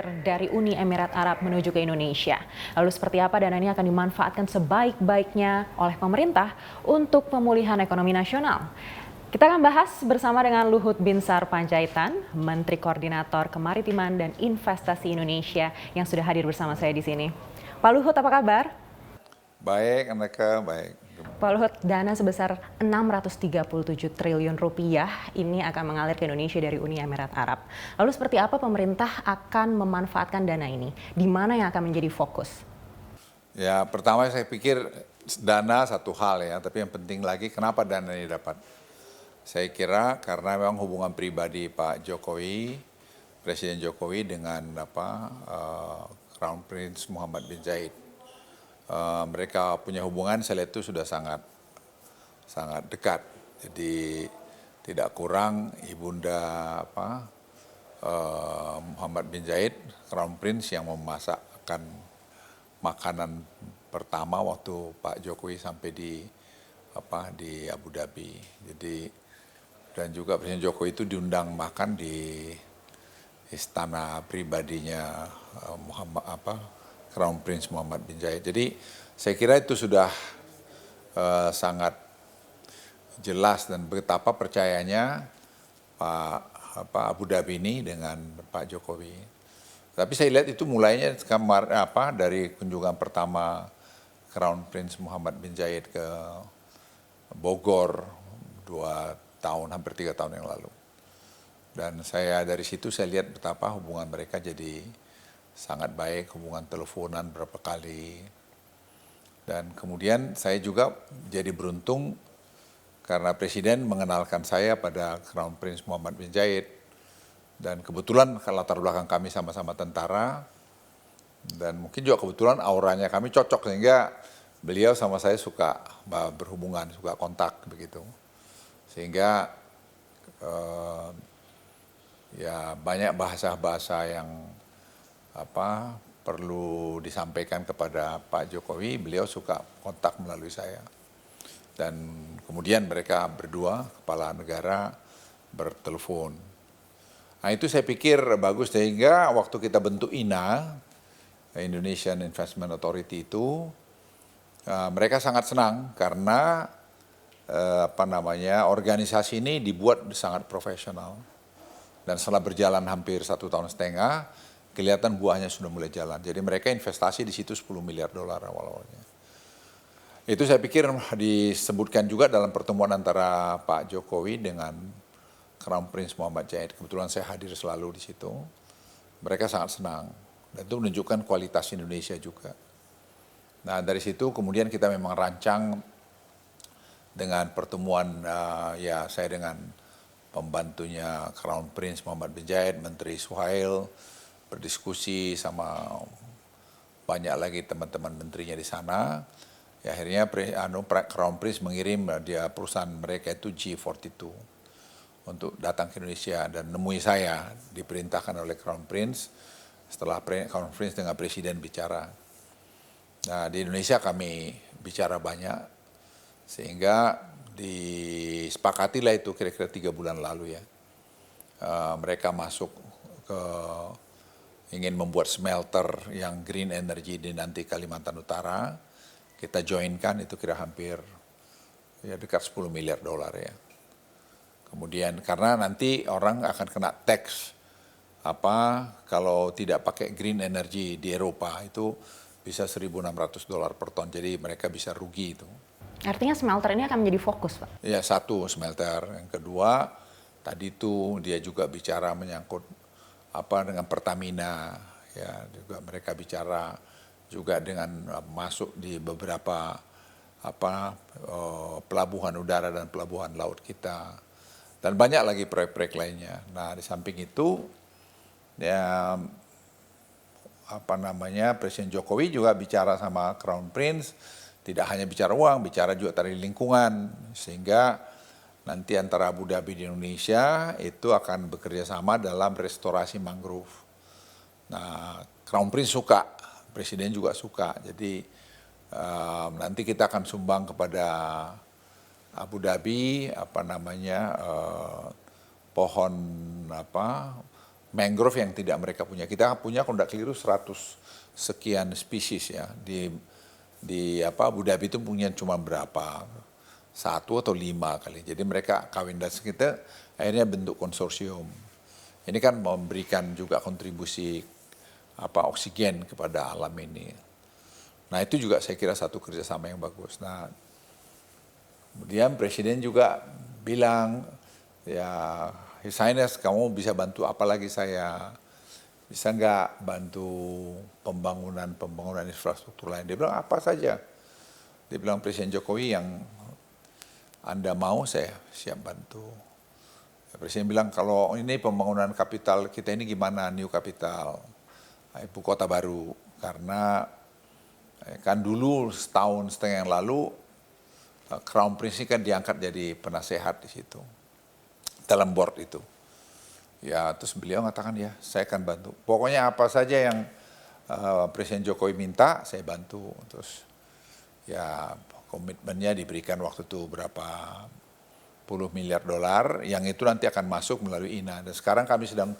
Dari Uni Emirat Arab menuju ke Indonesia. Lalu seperti apa dana ini akan dimanfaatkan sebaik-baiknya oleh pemerintah untuk pemulihan ekonomi nasional? Kita akan bahas bersama dengan Luhut Binsar Panjaitan, Menteri Koordinator Kemaritiman dan Investasi Indonesia yang sudah hadir bersama saya di sini. Pak Luhut, apa kabar? Baik, Aneka, baik. Pak Luhut, dana sebesar 637 triliun rupiah ini akan mengalir ke Indonesia dari Uni Emirat Arab. Lalu seperti apa pemerintah akan memanfaatkan dana ini? Di mana yang akan menjadi fokus? Ya, pertama saya pikir dana satu hal ya, tapi yang penting lagi kenapa dana ini dapat. Saya kira karena memang hubungan pribadi Pak Jokowi, Presiden Jokowi dengan Crown Prince Muhammad bin Zayed. Mereka punya hubungan, saya lihat itu sudah sangat dekat. Jadi tidak kurang ibunda Muhammad bin Zayed, Crown Prince yang memasakkan makanan pertama waktu Pak Jokowi sampai di Abu Dhabi. Jadi dan juga Presiden Jokowi itu diundang makan di istana pribadinya Crown Prince Muhammad bin Zayed. Jadi saya kira itu sudah sangat jelas dan betapa percayanya Pak Abu Dhabi ini dengan Pak Jokowi. Tapi saya lihat itu mulainya dari kunjungan pertama Crown Prince Muhammad bin Zayed ke Bogor hampir 3 tahun yang lalu. Dan dari situ saya lihat betapa hubungan mereka jadi sangat baik, hubungan teleponan berapa kali. Dan kemudian saya juga jadi beruntung karena Presiden mengenalkan saya pada Crown Prince Muhammad bin Zayed. Dan kebetulan latar belakang kami sama-sama tentara. Dan mungkin juga kebetulan auranya kami cocok sehingga beliau sama saya suka berhubungan, suka kontak begitu. Sehingga ya banyak bahasa-bahasa yang perlu disampaikan kepada Pak Jokowi, beliau suka kontak melalui saya. Dan kemudian mereka berdua, kepala negara, bertelepon. Nah itu saya pikir bagus, sehingga waktu kita bentuk INA, Indonesian Investment Authority itu, mereka sangat senang karena organisasi ini dibuat sangat profesional. Dan setelah berjalan hampir 1,5 tahun, kelihatan buahnya sudah mulai jalan. Jadi mereka investasi di situ $10 miliar awal-awalnya. Itu saya pikir disebutkan juga dalam pertemuan antara Pak Jokowi dengan Crown Prince Muhammad Zayed. Kebetulan saya hadir selalu di situ. Mereka sangat senang. Dan itu menunjukkan kualitas Indonesia juga. Nah dari situ kemudian kita memang rancang dengan pertemuan saya dengan pembantunya Crown Prince Muhammad bin Zayed, Menteri Suhail, berdiskusi sama banyak lagi teman-teman menterinya di sana. Ya, akhirnya Crown Prince mengirim perusahaan mereka itu G42 untuk datang ke Indonesia dan nemui saya, diperintahkan oleh Crown Prince setelah Crown Prince dengan Presiden bicara. Nah di Indonesia kami bicara banyak sehingga disepakatilah itu kira-kira 3 bulan lalu ya. Mereka masuk ingin membuat smelter yang green energy di nanti Kalimantan Utara. Kita joinkan itu kira hampir ya dekat $10 miliar ya. Kemudian karena nanti orang akan kena tax kalau tidak pakai green energy di Eropa itu bisa $1.600 per ton. Jadi mereka bisa rugi itu. Artinya smelter ini akan menjadi fokus, Pak? Ya, satu smelter. Yang kedua, tadi itu dia juga bicara menyangkut dengan Pertamina. Ya, juga mereka bicara juga dengan masuk di beberapa pelabuhan udara dan pelabuhan laut kita. Dan banyak lagi proyek-proyek lainnya. Nah, di samping itu ya Presiden Jokowi juga bicara sama Crown Prince. Tidak hanya bicara uang, bicara juga tentang lingkungan. Sehingga nanti antara Abu Dhabi di Indonesia itu akan bekerja sama dalam restorasi mangrove. Nah, Crown Prince suka, Presiden juga suka. Jadi nanti kita akan sumbang kepada Abu Dhabi pohon mangrove yang tidak mereka punya. Kita punya kalau tidak keliru 100 sekian spesies ya. Di Abu Dhabi itu punya cuma berapa? 1 atau 5 kali. Jadi mereka kawin dan kita akhirnya bentuk konsorsium. Ini kan memberikan juga kontribusi oksigen kepada alam ini. Nah itu juga saya kira satu kerjasama yang bagus. Nah kemudian Presiden juga bilang, ya His Highness kamu bisa bantu apa lagi saya? Bisa nggak bantu pembangunan infrastruktur lain? Dia bilang apa saja. Dia bilang Presiden Jokowi yang Anda mau saya siap bantu. Presiden bilang kalau ini pembangunan kapital kita ini gimana, new capital, ibu kota baru. Karena kan dulu setahun setengah yang lalu Crown Prince ini kan diangkat jadi penasehat di situ, dalam board itu. Ya terus beliau mengatakan ya saya akan bantu. Pokoknya apa saja yang Presiden Jokowi minta saya bantu. Terus ya komitmennya diberikan waktu itu berapa puluh miliar dolar, yang itu nanti akan masuk melalui INA. Dan sekarang kami sedang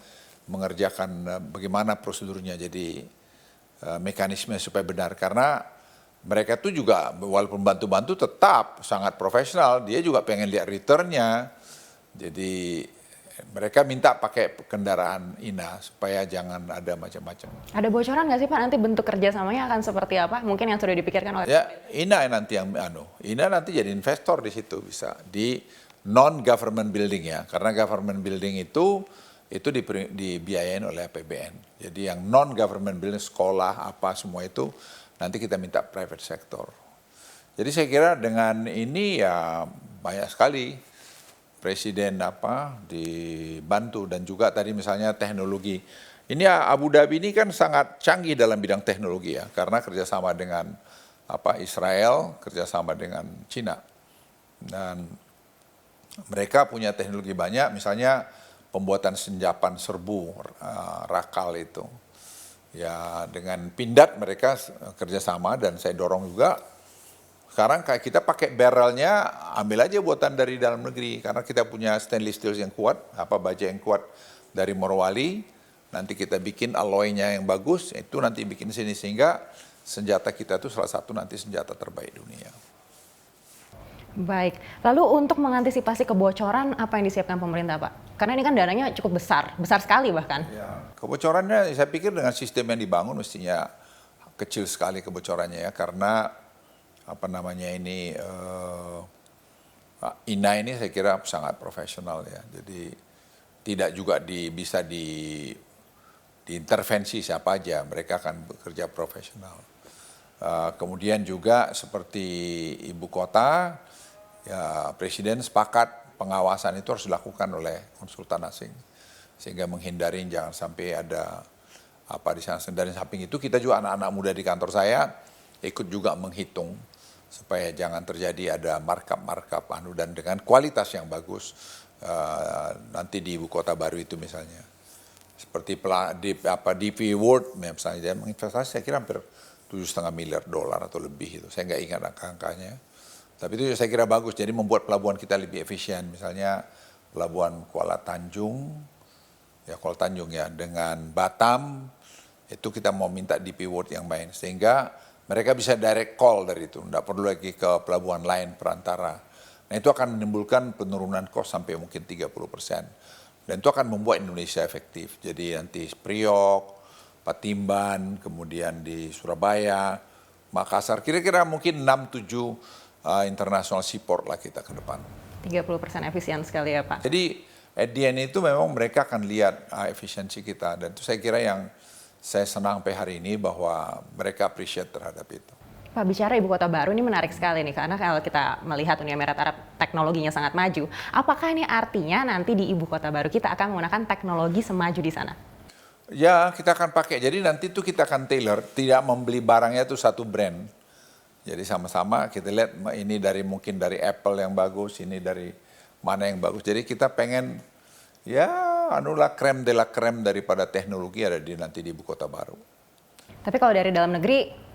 mengerjakan bagaimana prosedurnya, jadi mekanisme supaya benar. Karena mereka itu juga walaupun bantu-bantu tetap sangat profesional, dia juga pengen lihat returnnya. Jadi mereka minta pakai kendaraan INA supaya jangan ada macam-macam. Ada bocoran nggak sih Pak nanti bentuk kerjasamanya akan seperti apa? Mungkin yang sudah dipikirkan oleh ya INA nanti yang INA nanti jadi investor di situ, bisa di non-government building ya, karena government building itu dibiayain oleh APBN. Jadi yang non-government building, sekolah, apa semua itu nanti kita minta private sector. Jadi saya kira dengan ini ya banyak sekali Presiden dibantu, dan juga tadi misalnya teknologi. Ini Abu Dhabi ini kan sangat canggih dalam bidang teknologi ya, karena kerjasama dengan Israel, kerjasama dengan Cina. Dan mereka punya teknologi banyak, misalnya pembuatan senjapan serbu rakal itu. Ya dengan Pindad mereka kerjasama dan saya dorong juga. Sekarang kayak kita pakai barrelnya, ambil aja buatan dari dalam negeri. Karena kita punya stainless steel yang kuat, baja yang kuat dari Morowali. Nanti kita bikin alloy-nya yang bagus, itu nanti bikin sini. Sehingga senjata kita itu salah satu nanti senjata terbaik dunia. Baik, lalu untuk mengantisipasi kebocoran apa yang disiapkan pemerintah Pak? Karena ini kan dananya cukup besar sekali bahkan. Ya, kebocorannya saya pikir dengan sistem yang dibangun mestinya kecil sekali kebocorannya ya, karena INA ini saya kira sangat profesional ya, jadi tidak juga bisa diintervensi siapa aja, mereka akan bekerja profesional. Kemudian juga seperti ibu kota, ya Presiden sepakat pengawasan itu harus dilakukan oleh konsultan asing, sehingga menghindari jangan sampai ada di sana. Dari samping itu kita juga anak-anak muda di kantor saya ikut juga menghitung supaya jangan terjadi ada markup dan dengan kualitas yang bagus nanti di ibu kota baru itu misalnya seperti DP World misalnya dia menginvestasi saya kira hampir $7,5 miliar atau lebih itu, saya nggak ingat angka-angkanya, tapi itu saya kira bagus, jadi membuat pelabuhan kita lebih efisien. Misalnya pelabuhan Kuala Tanjung ya dengan Batam itu kita mau minta DP World yang main sehingga mereka bisa direct call dari itu, tidak perlu lagi ke pelabuhan lain perantara. Nah itu akan menimbulkan penurunan cost sampai mungkin 30%. Dan itu akan membuat Indonesia efektif. Jadi nanti Priok, Patimban, kemudian di Surabaya, Makassar, kira-kira mungkin 6-7 international seaport lah kita ke depan. 30% efisien sekali ya Pak. Jadi at the end itu memang mereka akan lihat efisiensi kita, dan itu saya kira yang saya senang sampai hari ini bahwa mereka appreciate terhadap itu. Pak, bicara ibu kota baru ini menarik sekali nih, karena kalau kita melihat Uni Emirat Arab teknologinya sangat maju. Apakah ini artinya nanti di ibu kota baru kita akan menggunakan teknologi semaju di sana? Ya, kita akan pakai. Jadi nanti itu kita akan tailor, tidak membeli barangnya itu satu brand. Jadi sama-sama kita lihat ini mungkin dari Apple yang bagus, ini dari mana yang bagus. Jadi kita pengen creme de la creme daripada teknologi ada nanti di ibu kota baru. Tapi kalau dari dalam negeri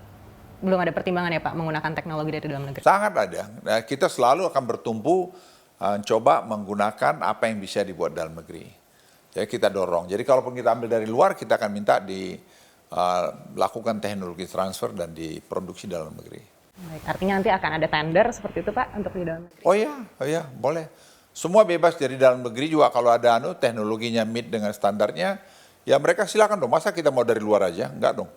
belum ada pertimbangan ya Pak menggunakan teknologi dari dalam negeri? Sangat ada. Nah, kita selalu akan bertumpu coba menggunakan apa yang bisa dibuat dalam negeri. Jadi kita dorong. Jadi kalaupun kita ambil dari luar, kita akan minta lakukan teknologi transfer dan diproduksi dalam negeri. Baik, artinya nanti akan ada tender seperti itu Pak untuk di dalam negeri? Oh iya, boleh. Semua bebas dari dalam negeri juga kalau ada teknologinya meet dengan standarnya, ya mereka silakan dong. Masa kita mau dari luar aja? Enggak dong.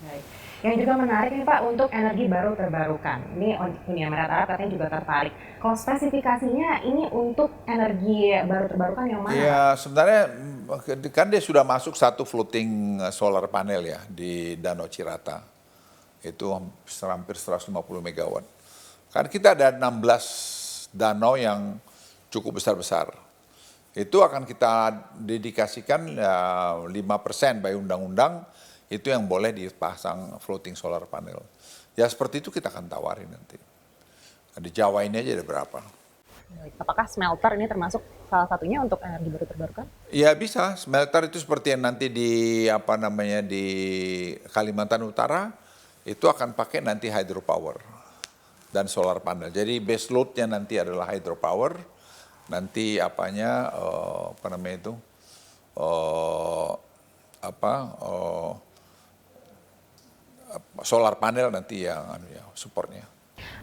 Baik. Yang juga menarik nih Pak untuk energi baru terbarukan. Ini Uni Emirat Arab katanya juga tertarik. Kalau spesifikasinya ini untuk energi baru terbarukan yang mana? Ya sebenarnya kan dia sudah masuk satu floating solar panel ya di Danau Cirata. Itu hampir 150 megawatt. Kan kita ada 16 danau yang cukup besar-besar. Itu akan kita dedikasikan 5% by undang-undang, itu yang boleh dipasang floating solar panel. Ya seperti itu kita akan tawarin nanti. Di Jawa ini aja ada berapa. Apakah smelter ini termasuk salah satunya untuk energi baru terbarukan? Ya bisa, smelter itu seperti yang nanti di di Kalimantan Utara, itu akan pakai nanti hydropower dan solar panel. Jadi base load-nya nanti adalah hydropower, nanti solar panel nanti yang supportnya.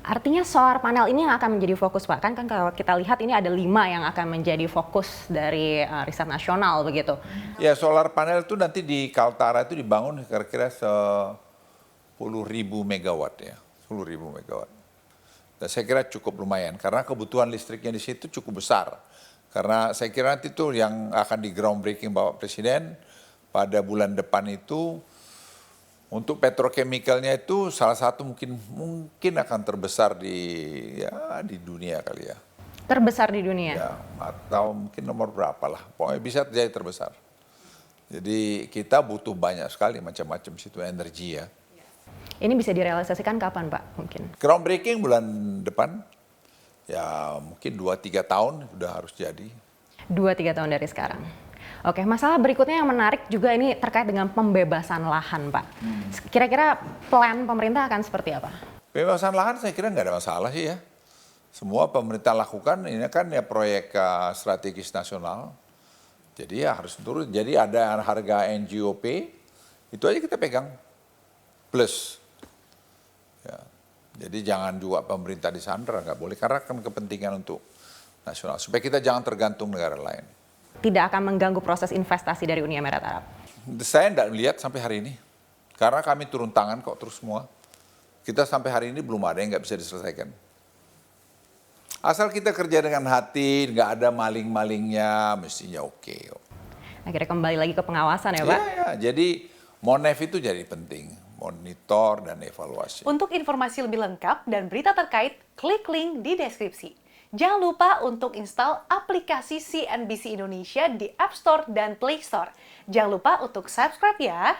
Artinya solar panel ini yang akan menjadi fokus Pak, kan kalau kita lihat ini ada 5 yang akan menjadi fokus dari riset nasional begitu. Ya solar panel itu nanti di Kaltara itu dibangun kira-kira 10.000 megawatt ya, 10.000 megawatt. Dan saya kira cukup lumayan karena kebutuhan listriknya di situ cukup besar. Karena saya kira nanti itu yang akan di groundbreaking Bapak Presiden pada bulan depan itu. Untuk petrochemicalnya itu salah satu mungkin akan terbesar di dunia kali ya. Terbesar di dunia? Ya, atau mungkin nomor berapa lah. Pokoknya bisa jadi terbesar. Jadi kita butuh banyak sekali macam-macam situ energi ya. Ini bisa direalisasikan kapan Pak mungkin? Groundbreaking bulan depan. Ya mungkin 2-3 tahun sudah harus jadi. 2-3 tahun dari sekarang. Oke, masalah berikutnya yang menarik juga ini terkait dengan pembebasan lahan, Pak. Kira-kira plan pemerintah akan seperti apa? Pembebasan lahan saya kira nggak ada masalah sih ya. Semua pemerintah lakukan, ini kan ya proyek strategis nasional. Jadi ya harus turun. Jadi ada harga NGOP, itu aja kita pegang. Plus. Ya. Jadi jangan juga pemerintah disandra, nggak boleh. Karena kan kepentingan untuk nasional. Supaya kita jangan tergantung negara lain. Tidak akan mengganggu proses investasi dari Uni Emirat Arab? Saya tidak melihat sampai hari ini. Karena kami turun tangan kok terus semua. Kita sampai hari ini belum ada yang nggak bisa diselesaikan. Asal kita kerja dengan hati, nggak ada maling-malingnya, mestinya oke. Akhirnya kembali lagi ke pengawasan ya Pak? Ya, jadi Monef itu jadi penting. Monitor dan evaluasi. Untuk informasi lebih lengkap dan berita terkait, klik link di deskripsi. Jangan lupa untuk install aplikasi CNBC Indonesia di App Store dan Play Store. Jangan lupa untuk subscribe ya.